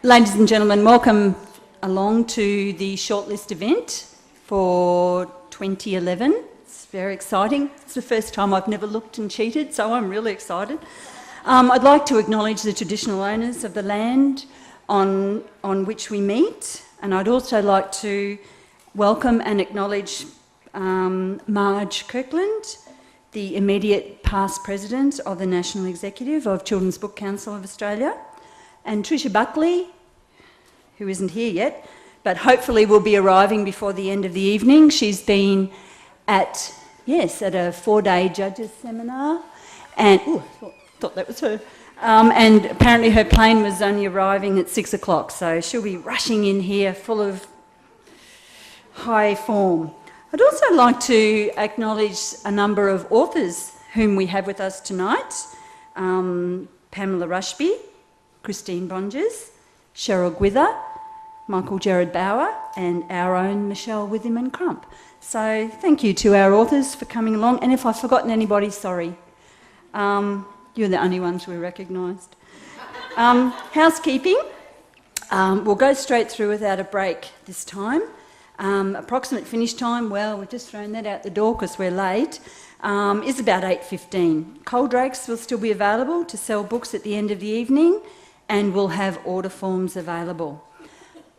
Ladies and gentlemen, welcome along to the shortlist event for 2011. It's very exciting. It's the first time I've never looked and cheated, so I'm really excited. I'd like to acknowledge the traditional owners of the land on which we meet, and I'd also like to welcome and acknowledge Marge Kirkland, the immediate past president of the National Executive of Children's Book Council of Australia, and Tricia Buckley, who isn't here yet, but hopefully will be arriving before the end of the evening. She's been at a 4-day judges seminar, and thought that was her. And apparently her plane was only arriving at 6 o'clock, so she'll be rushing in here full of high form. I'd also like to acknowledge a number of authors whom we have with us tonight. Pamela Rushby, Christine Bonges, Cheryl Gwither, Michael Gerard Bauer, and our own Michelle Withyman Crump. So thank you to our authors for coming along, and if I've forgotten anybody, sorry. You're the only ones we recognised. Housekeeping. We'll go straight through without a break this time. Approximate finish time, well, we've just thrown that out the door because we're late, is about 8:15. Cold drakes will still be available to sell books at the end of the evening, and we'll have order forms available.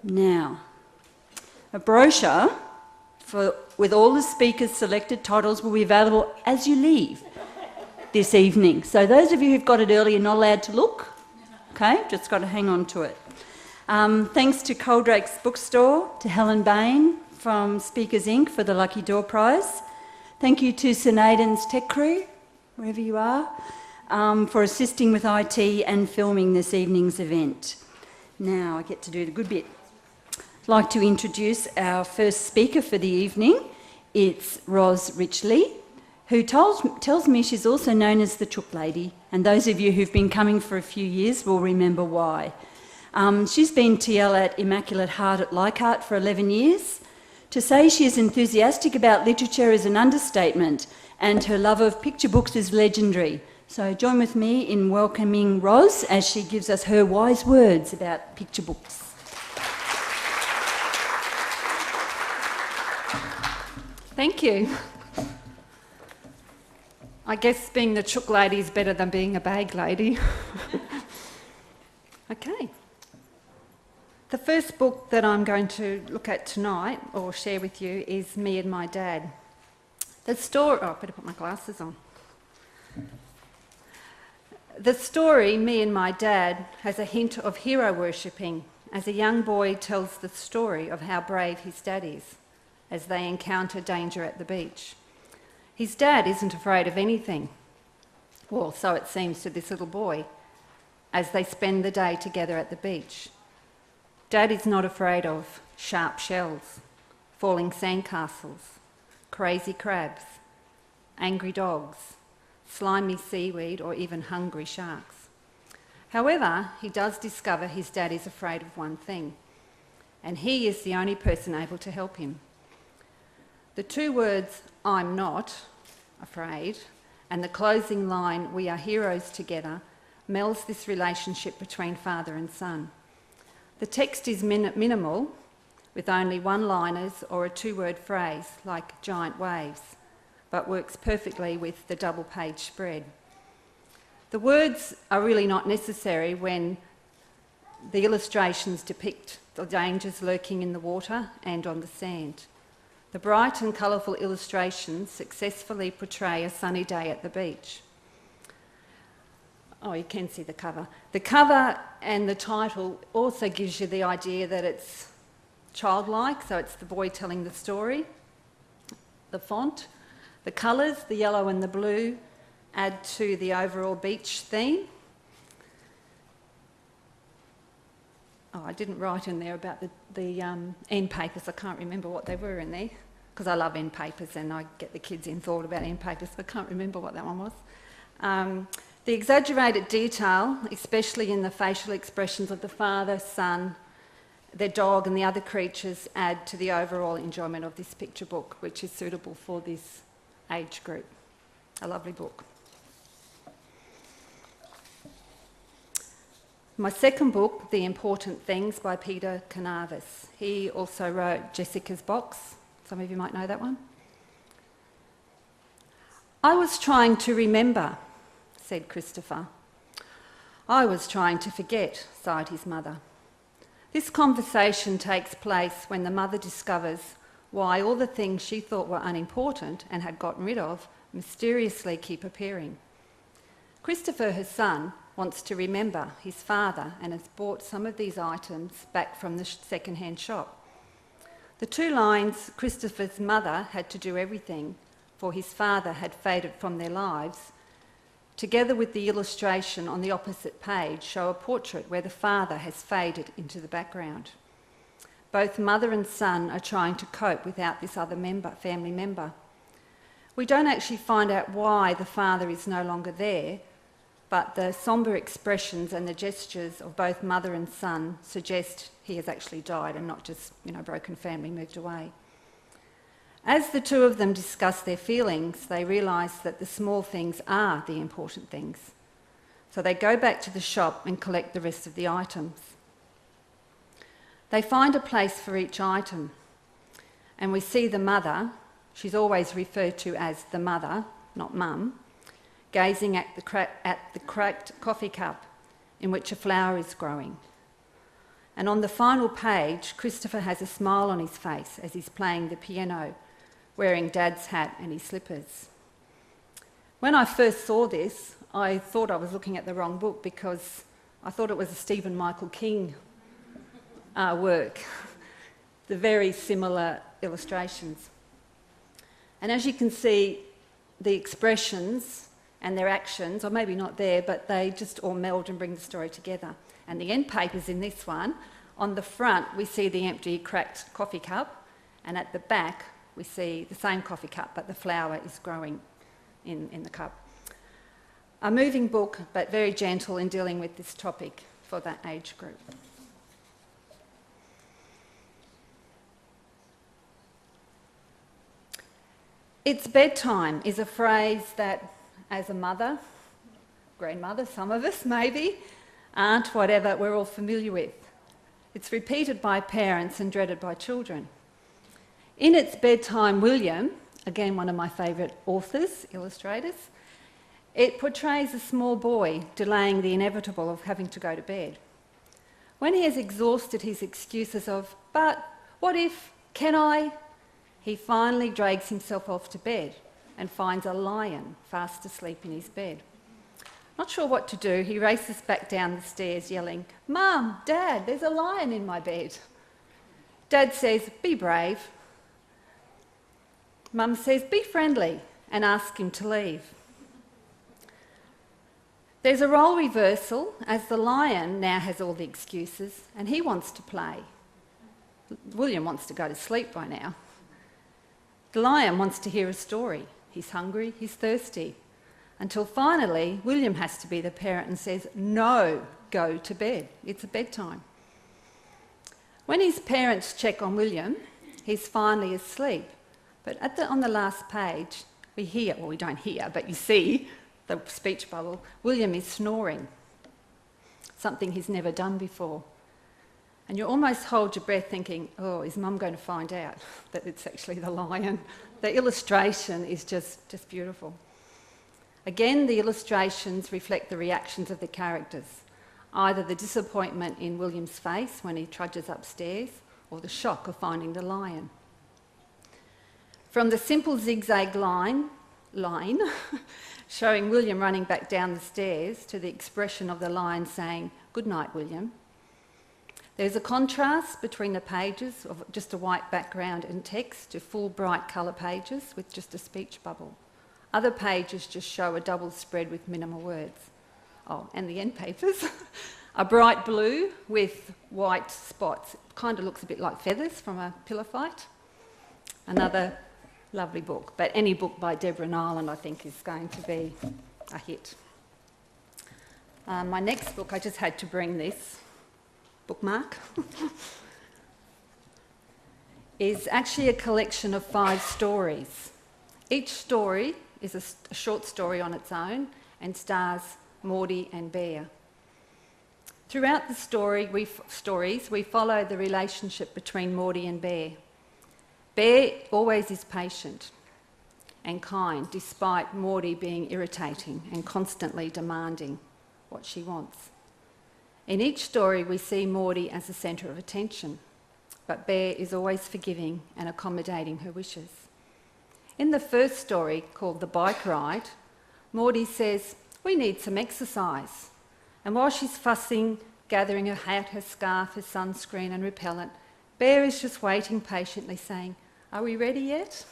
Now, a brochure with all the speakers' selected titles will be available as you leave this evening. So those of you who've got it early are not allowed to look, okay? Just got to hang on to it. Thanks to Coldrake's Bookstore, to Helen Bain from Speakers Inc. for the Lucky Door Prize. Thank you to St Aidan's Tech Crew, wherever you are, for assisting with IT and filming this evening's event. Now I get to do the good bit. I'd like to introduce our first speaker for the evening. It's Roz Reichle, who tells me she's also known as the Chook Lady, and those of you who've been coming for a few years will remember why. She's been TL at Immaculate Heart at Leichhardt for 11 years. To say she is enthusiastic about literature is an understatement, and her love of picture books is legendary. So join with me in welcoming Roz as she gives us her wise words about picture books. Thank you. I guess being the chook lady is better than being a bag lady. Okay. The first book that I'm going to look at tonight, or share with you, is Me and My Dad. The story... Oh, I better put my glasses on. The story, Me and My Dad, has a hint of hero worshipping as a young boy tells the story of how brave his dad is as they encounter danger at the beach. His dad isn't afraid of anything. Well, so it seems to this little boy as they spend the day together at the beach. Dad is not afraid of sharp shells, falling sandcastles, crazy crabs, angry dogs, slimy seaweed, or even hungry sharks. However, he does discover his dad is afraid of one thing, and he is the only person able to help him. The two words, "I'm not afraid," and the closing line, "We are heroes together," melds this relationship between father and son. The text is minimal, with only one-liners or a two-word phrase like giant waves, but works perfectly with the double-page spread. The words are really not necessary when the illustrations depict the dangers lurking in the water and on the sand. The bright and colourful illustrations successfully portray a sunny day at the beach. Oh, you can see the cover. The cover and the title also gives you the idea that it's childlike, so it's the boy telling the story. The font, the colours, the yellow and the blue, add to the overall beach theme. Oh, I didn't write in there about the end papers. I can't remember what they were in there, because I love end papers and I get the kids in thought about end papers, so I can't remember what that one was. The exaggerated detail, especially in the facial expressions of the father, son, their dog and the other creatures, add to the overall enjoyment of this picture book, which is suitable for this age group. A lovely book. My second book, The Important Things by Peter Canavas. He also wrote Jessica's Box. Some of you might know that one. I was trying to remember, said Christopher. I was trying to forget, sighed his mother. This conversation takes place when the mother discovers why all the things she thought were unimportant and had gotten rid of mysteriously keep appearing. Christopher, her son, wants to remember his father and has bought some of these items back from the second-hand shop. The two lines, Christopher's mother had to do everything, for his father had faded from their lives, together with the illustration on the opposite page, show a portrait where the father has faded into the background. Both mother and son are trying to cope without this other family member. We don't actually find out why the father is no longer there, but the sombre expressions and the gestures of both mother and son suggest he has actually died and not just, broken family moved away. As the two of them discuss their feelings, they realise that the small things are the important things. So they go back to the shop and collect the rest of the items. They find a place for each item, and we see the mother, she's always referred to as the mother, not mum, gazing at the cracked coffee cup in which a flower is growing. And on the final page, Christopher has a smile on his face as he's playing the piano, wearing Dad's hat and his slippers. When I first saw this, I thought I was looking at the wrong book because I thought it was a Stephen Michael King work. The very similar illustrations. And as you can see, the expressions and their actions, or maybe not there, but they just all meld and bring the story together. And the end papers in this one, on the front we see the empty cracked coffee cup, and at the back we see the same coffee cup, but the flower is growing in the cup. A moving book, but very gentle in dealing with this topic for that age group. It's bedtime is a phrase that, as a mother, grandmother, some of us maybe, aunt, whatever, we're all familiar with. It's repeated by parents and dreaded by children. In It's Bedtime, William, again one of my favourite authors, illustrators, it portrays a small boy delaying the inevitable of having to go to bed. When he has exhausted his excuses of, but what if, can I? He finally drags himself off to bed and finds a lion fast asleep in his bed. Not sure what to do, he races back down the stairs yelling, Mum, Dad, there's a lion in my bed. Dad says, be brave. Mum says, be friendly, and asks him to leave. There's a role reversal as the lion now has all the excuses and he wants to play. William wants to go to sleep by now. The lion wants to hear a story. He's hungry, he's thirsty. Until finally, William has to be the parent and says, no, go to bed. It's bedtime. When his parents check on William, he's finally asleep. But on the last page, we hear, well, we don't hear, but you see the speech bubble, William is snoring, something he's never done before. And you almost hold your breath thinking, oh, is Mum going to find out that it's actually the lion? The illustration is just beautiful. Again, the illustrations reflect the reactions of the characters, either the disappointment in William's face when he trudges upstairs or the shock of finding the lion. From the simple zigzag line showing William running back down the stairs to the expression of the lion saying, good night, William. There's a contrast between the pages of just a white background and text to full bright colour pages with just a speech bubble. Other pages just show a double spread with minimal words. Oh, and the end papers are bright blue with white spots. It kind of looks a bit like feathers from a pillow fight. Another lovely book, but any book by Deborah Nyland I think is going to be a hit. My next book, I just had to bring this bookmark, is actually a collection of 5 stories. Each story is a short story on its own and stars Maudie and Bear. Throughout the stories, we follow the relationship between Maudie and Bear. Bear always is patient and kind, despite Maudie being irritating and constantly demanding what she wants. In each story, we see Maudie as the centre of attention, but Bear is always forgiving and accommodating her wishes. In the first story, called The Bike Ride, Maudie says, "We need some exercise." And while she's fussing, gathering her hat, her scarf, her sunscreen and repellent, Bear is just waiting patiently, saying, "Are we ready yet?"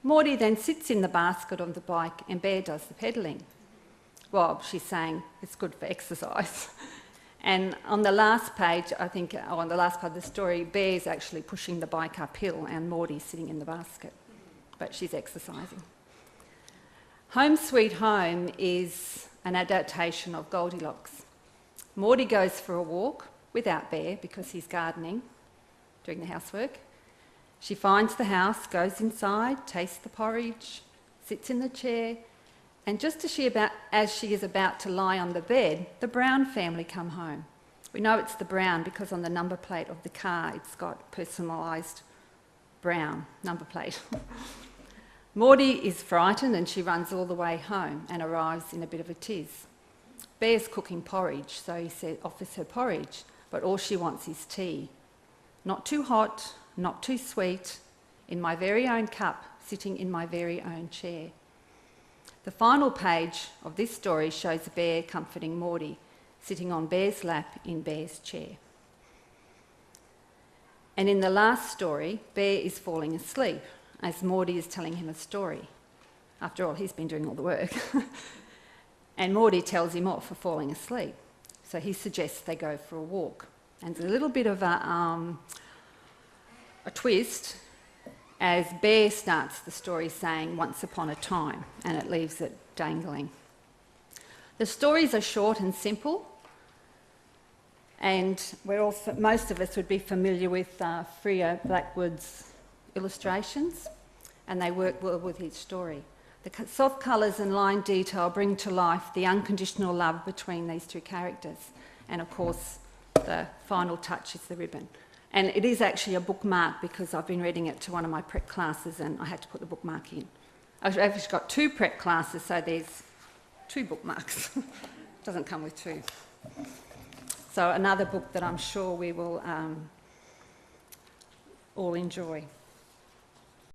Maudie then sits in the basket of the bike and Bear does the pedalling. Well, she's saying it's good for exercise. And on the last page, on the last part of the story, Bear's actually pushing the bike uphill and Maudie's sitting in the basket, but she's exercising. Home Sweet Home is an adaptation of Goldilocks. Maudie goes for a walk without Bear because he's gardening, doing the housework. She finds the house, goes inside, tastes the porridge, sits in the chair, and just as she is about to lie on the bed, the Brown family come home. We know it's the Brown because on the number plate of the car it's got personalised Brown number plate. Maudie is frightened and she runs all the way home and arrives in a bit of a tiz. Bear's cooking porridge, so he offers her porridge, but all she wants is tea. Not too hot, not too sweet, in my very own cup, sitting in my very own chair. The final page of this story shows Bear comforting Maudie, sitting on Bear's lap in Bear's chair. And in the last story, Bear is falling asleep as Maudie is telling him a story. After all, he's been doing all the work. And Maudie tells him off for falling asleep. So he suggests they go for a walk. And there's a little bit of a twist as Bear starts the story saying once upon a time, and it leaves it dangling. The stories are short and simple, and most of us would be familiar with Freya Blackwood's illustrations, and they work well with each story. The soft colours and line detail bring to life the unconditional love between these two characters, and of course the final touch is the ribbon. And it is actually a bookmark because I've been reading it to one of my prep classes and I had to put the bookmark in. I've actually got 2 prep classes, so there's 2 bookmarks. It doesn't come with 2. So another book that I'm sure we will all enjoy.